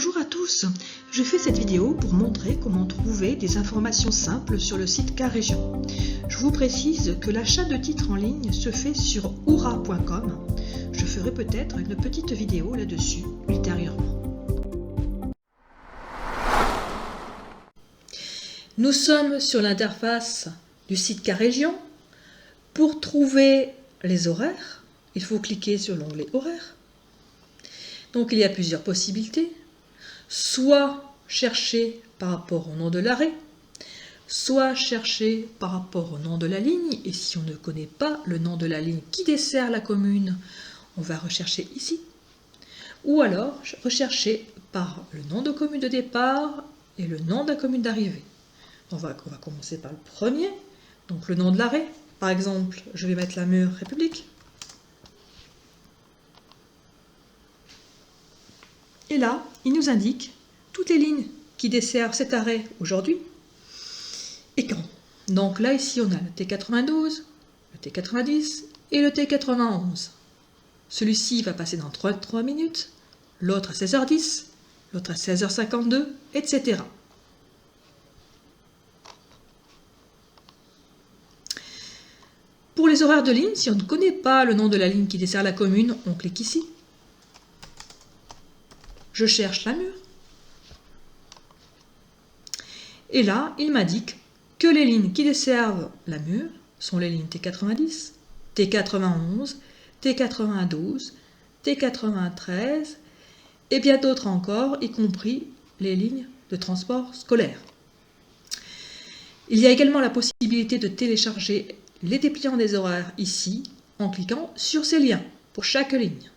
Bonjour à tous, je fais cette vidéo pour montrer comment trouver des informations simples sur le site Carégion. Je vous précise que l'achat de titres en ligne se fait sur oura.com. Je ferai peut-être une petite vidéo là-dessus ultérieurement. Nous sommes sur l'interface du site Carégion. Pour trouver les horaires, il faut cliquer sur l'onglet Horaires. Donc il y a plusieurs possibilités. Soit chercher par rapport au nom de l'arrêt, soit chercher par rapport au nom de la ligne, et si on ne connaît pas le nom de la ligne qui dessert la commune, on va rechercher ici, ou alors rechercher par le nom de commune de départ et le nom de la commune d'arrivée. On va commencer par le premier, donc le nom de l'arrêt. Par exemple, je vais mettre la Mur République. Et là, il nous indique toutes les lignes qui desservent cet arrêt aujourd'hui et quand. Donc là, ici, on a le T92, le T90 et le T91. Celui-ci va passer dans 3 minutes, l'autre à 16h10, l'autre à 16h52, etc. Pour les horaires de ligne, si on ne connaît pas le nom de la ligne qui dessert la commune, on clique ici. Je cherche la Mur. Et là, il m'indique que les lignes qui desservent la Mur sont les lignes T90, T91, T92, T93 et bien d'autres encore, y compris les lignes de transport scolaire. Il y a également la possibilité de télécharger les dépliants des horaires ici en cliquant sur ces liens pour chaque ligne.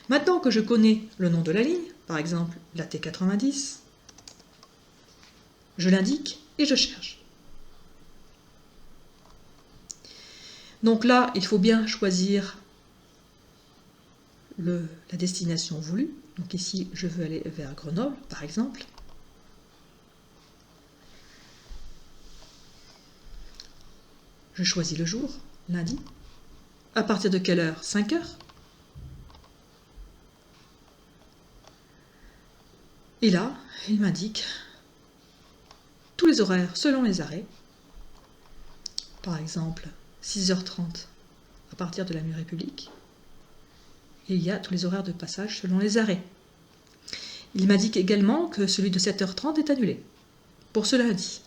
Maintenant que je connais le nom de la ligne, par exemple la T90, je l'indique et je cherche. Donc là, il faut bien choisir la destination voulue. Donc ici, je veux aller vers Grenoble, par exemple. Je choisis le jour, lundi. À partir de quelle heure? 5 heures. Et là, il m'indique tous les horaires selon les arrêts. Par exemple, 6h30 à partir de la Mur République. Et il y a tous les horaires de passage selon les arrêts. Il m'indique également que celui de 7h30 est annulé pour ce lundi.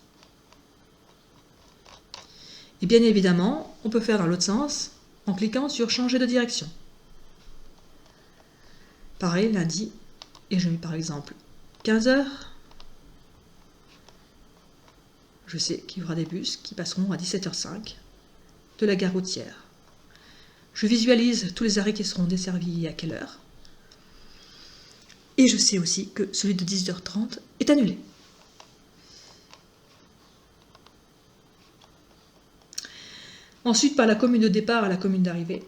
Et bien évidemment, on peut faire dans l'autre sens en cliquant sur changer de direction. Pareil, lundi, et je mets par exemple 15h. Je sais qu'il y aura des bus qui passeront à 17h05 de la gare routière. Je visualise tous les arrêts qui seront desservis et à quelle heure. Et je sais aussi que celui de 18h30 est annulé. Ensuite, par la commune de départ à la commune d'arrivée.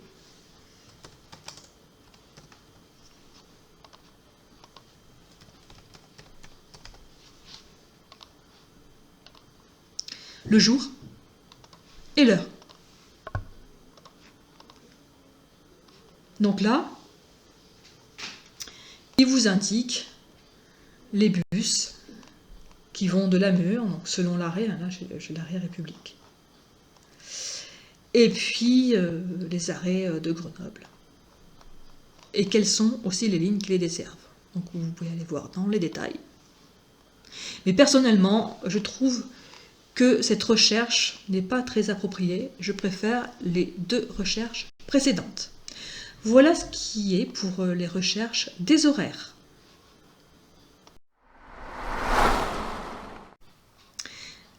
Le jour et l'heure. Donc là, il vous indique les bus qui vont de la Mur, donc selon l'arrêt, là j'ai l'arrêt République. Et puis les arrêts de Grenoble. Et quelles sont aussi les lignes qui les desservent. Donc vous pouvez aller voir dans les détails. Mais personnellement, je trouve que cette recherche n'est pas très appropriée. Je préfère les 2 recherches précédentes. Voilà ce qui est pour les recherches des horaires.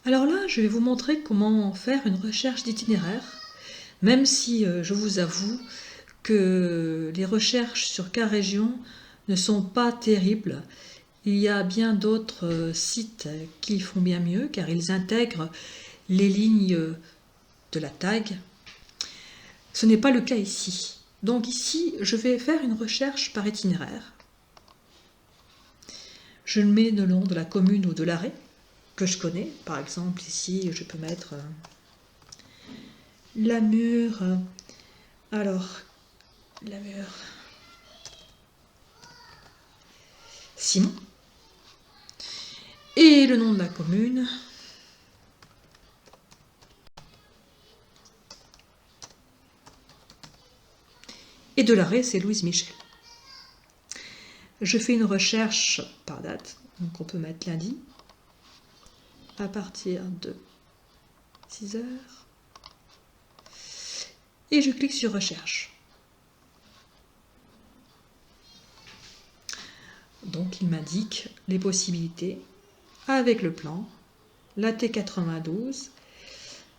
Alors là, je vais vous montrer comment faire une recherche d'itinéraire, même si je vous avoue que les recherches sur Carégion ne sont pas terribles. Il y a bien d'autres sites qui font bien mieux, car ils intègrent les lignes de la tag. Ce n'est pas le cas ici. Donc ici, je vais faire une recherche par itinéraire. Je mets le nom de la commune ou de l'arrêt que je connais. Par exemple, ici, je peux mettre la Mur. Alors, Lamure. Simon. Et le nom de la commune. Et de l'arrêt, c'est Louise Michel. Je fais une recherche par date, donc on peut mettre lundi, à partir de 6 heures. Et je clique sur recherche. Donc il m'indique les possibilités avec le plan, la T92,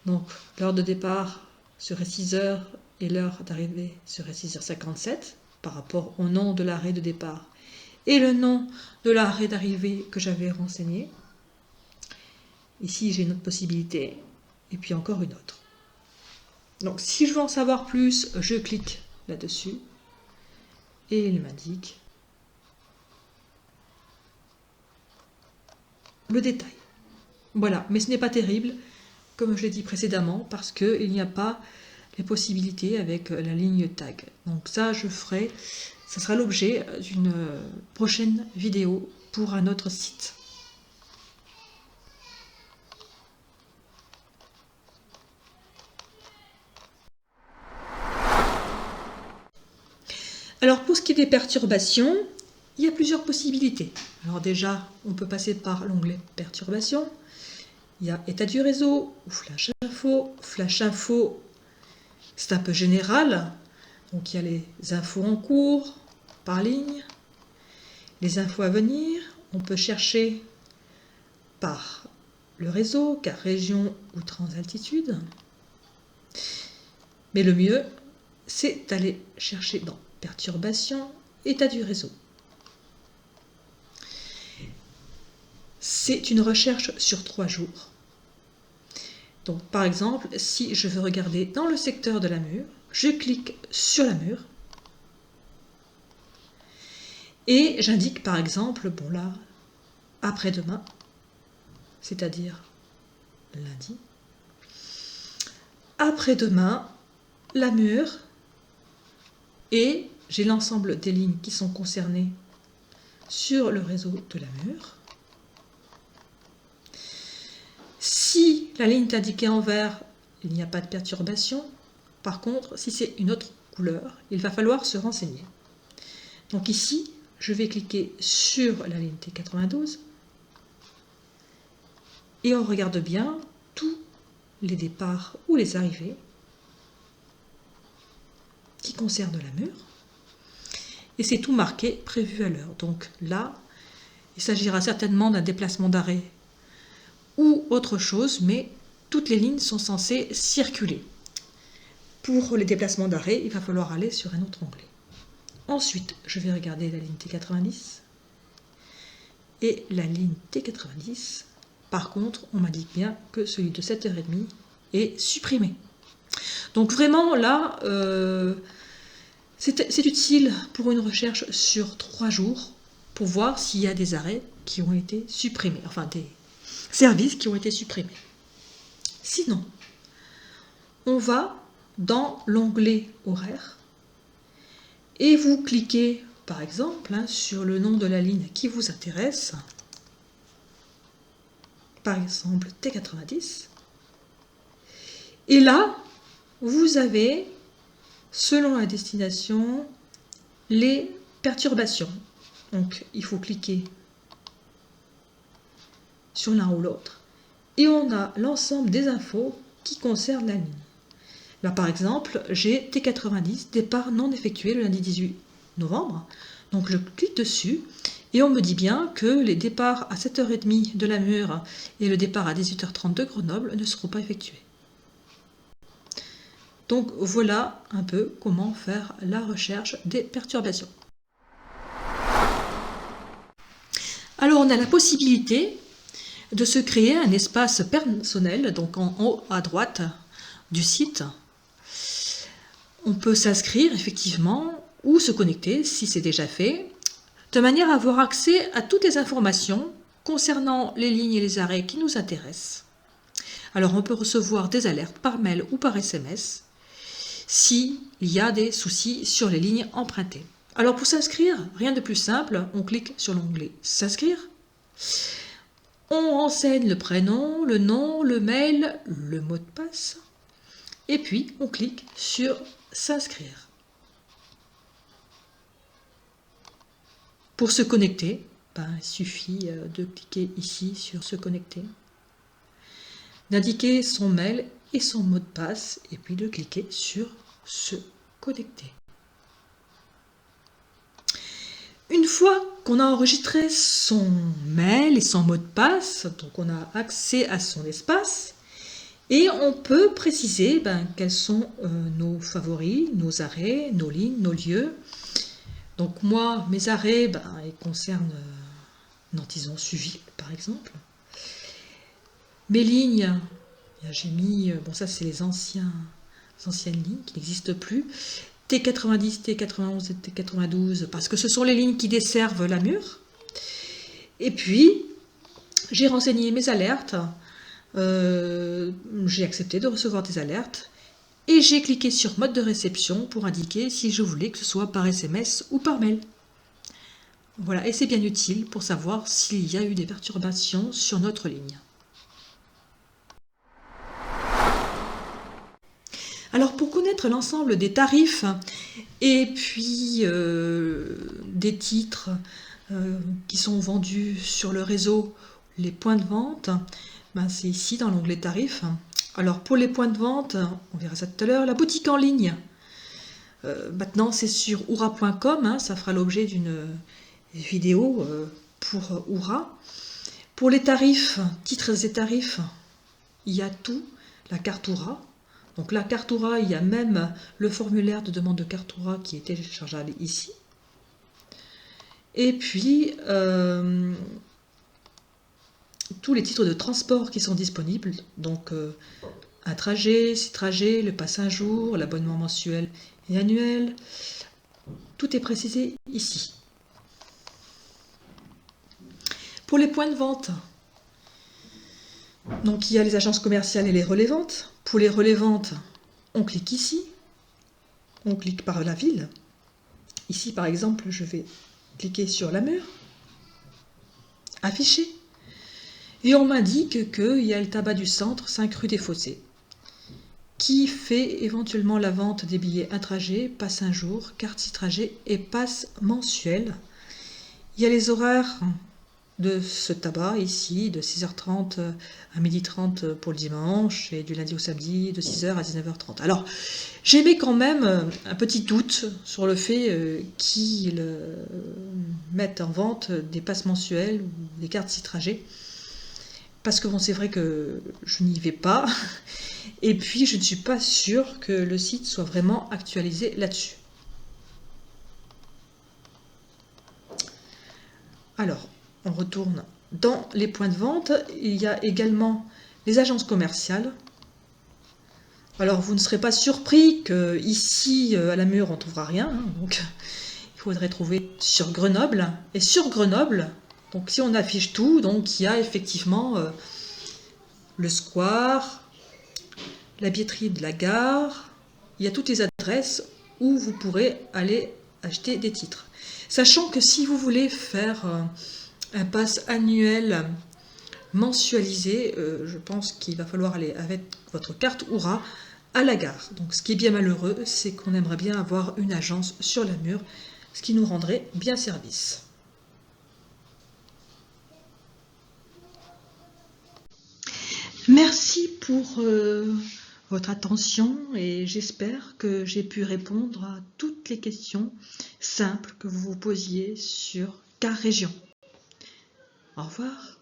donc l'heure de départ serait 6 heures et l'heure d'arrivée serait 6h57 par rapport au nom de l'arrêt de départ et le nom de l'arrêt d'arrivée que j'avais renseigné. Ici j'ai une autre possibilité et puis encore une autre. Donc si je veux en savoir plus, je clique là-dessus et il m'indique le détail. Voilà, mais ce n'est pas terrible, comme je l'ai dit précédemment, parce qu'il n'y a pas les possibilités avec la ligne tag. Donc ça, je ferai, ça sera l'objet d'une prochaine vidéo pour un autre site. Alors pour ce qui est des perturbations, il y a plusieurs possibilités. Alors déjà, on peut passer par l'onglet perturbations. Il y a état du réseau ou flash info. Flash info, c'est un peu général. Donc il y a les infos en cours par ligne, les infos à venir. On peut chercher par le réseau, car région ou transaltitude. Mais le mieux, c'est d'aller chercher dans perturbations, état du réseau. C'est une recherche sur 3 jours. Donc par exemple, si je veux regarder dans le secteur de Lamure, je clique sur Lamure et j'indique par exemple, bon là, après-demain, c'est-à-dire lundi, après-demain, Lamure, et j'ai l'ensemble des lignes qui sont concernées sur le réseau de Lamure. Si la ligne est indiquée en vert, il n'y a pas de perturbation. Par contre, si c'est une autre couleur, il va falloir se renseigner. Donc ici, je vais cliquer sur la ligne T92 et on regarde bien tous les départs ou les arrivées qui concernent Lamure. Et c'est tout marqué prévu à l'heure. Donc là, il s'agira certainement d'un déplacement d'arrêt ou autre chose, mais toutes les lignes sont censées circuler. Pour les déplacements d'arrêt, il va falloir aller sur un autre onglet. Ensuite, je vais regarder la ligne T90 et la ligne T90. Par contre, on m'indique bien que celui de 7h30 est supprimé. Donc vraiment, là, c'est utile pour une recherche sur 3 jours pour voir s'il y a des arrêts qui ont été supprimés, enfin des services qui ont été supprimés. Sinon, on va dans l'onglet horaire et vous cliquez par exemple sur le nom de la ligne qui vous intéresse, par exemple T90, et là vous avez, selon la destination, les perturbations. Donc il faut cliquer sur l'un ou l'autre et on a l'ensemble des infos qui concernent la ligne. Là, par exemple, j'ai T90, départ non effectué le lundi 18 novembre. Donc je clique dessus et on me dit bien que les départs à 7h30 de Lamure et le départ à 18h30 de Grenoble ne seront pas effectués. Donc voilà un peu comment faire la recherche des perturbations. Alors on a la possibilité de se créer un espace personnel, donc en haut à droite du site. On peut s'inscrire effectivement ou se connecter si c'est déjà fait, de manière à avoir accès à toutes les informations concernant les lignes et les arrêts qui nous intéressent. Alors on peut recevoir des alertes par mail ou par SMS. s'il y a des soucis sur les lignes empruntées. Alors pour s'inscrire, rien de plus simple, on clique sur l'onglet « S'inscrire ». On renseigne le prénom, le nom, le mail, le mot de passe, et puis on clique sur « S'inscrire ». Pour se connecter, il suffit de cliquer ici sur « Se connecter », d'indiquer son mail et son mot de passe, et puis de cliquer sur « Se connecter ». Une fois qu'on a enregistré son mail et son mot de passe, donc on a accès à son espace, et on peut préciser quels sont nos favoris, nos arrêts, nos lignes, nos lieux. Donc moi, mes arrêts, ils concernent Nantison Suville, par exemple. Mes lignes, j'ai mis, ça c'est les anciennes lignes qui n'existent plus. T90, T91 et T92, parce que ce sont les lignes qui desservent la Mur. Et puis, j'ai renseigné mes alertes, j'ai accepté de recevoir des alertes, et j'ai cliqué sur mode de réception pour indiquer si je voulais que ce soit par SMS ou par mail. Voilà, et c'est bien utile pour savoir s'il y a eu des perturbations sur notre ligne. Alors pour connaître l'ensemble des tarifs et puis des titres qui sont vendus sur le réseau, les points de vente, c'est ici dans l'onglet tarifs. Alors pour les points de vente, on verra ça tout à l'heure, la boutique en ligne. Maintenant c'est sur oura.com, ça fera l'objet d'une vidéo pour Oura. Pour les tarifs, titres et tarifs, il y a tout, la carte Oura. Donc la carte Oura, il y a même le formulaire de demande de carte Oura qui est téléchargeable ici. Et puis, tous les titres de transport qui sont disponibles. Donc un trajet, 6 trajets, le pass un jour, l'abonnement mensuel et annuel. Tout est précisé ici. Pour les points de vente, donc il y a les agences commerciales et les relais ventes. Pour les relais ventes, on clique ici, on clique par la ville. Ici par exemple, je vais cliquer sur la Mur, afficher, et on m'indique qu'il y a le tabac du centre, 5 rue des Fossés, qui fait éventuellement la vente des billets un trajet, passe un jour, carte 6 trajets et passe mensuel. Il y a les horaires de ce tabac ici, de 6h30 à 12h30 pour le dimanche et du lundi au samedi de 6h à 19h30. Alors, j'émets quand même un petit doute sur le fait qu'ils mettent en vente des passes mensuelles ou des cartes 6 trajets, parce que bon, c'est vrai que je n'y vais pas, et puis je ne suis pas sûre que le site soit vraiment actualisé là-dessus. Alors, on retourne dans les points de vente. Il y a également les agences commerciales. Alors, vous ne serez pas surpris qu'ici, à la Mur, on ne trouvera rien. Donc, il faudrait trouver sur Grenoble. Et sur Grenoble, donc si on affiche tout, donc il y a effectivement le square, la billetterie de la gare. Il y a toutes les adresses où vous pourrez aller acheter des titres. Sachant que si vous voulez faire un pass annuel mensualisé, je pense qu'il va falloir aller avec votre carte Oura à la gare. Donc ce qui est bien malheureux, c'est qu'on aimerait bien avoir une agence sur la Mur, ce qui nous rendrait bien service. Merci pour votre attention et j'espère que j'ai pu répondre à toutes les questions simples que vous vous posiez sur Car Région. Au revoir.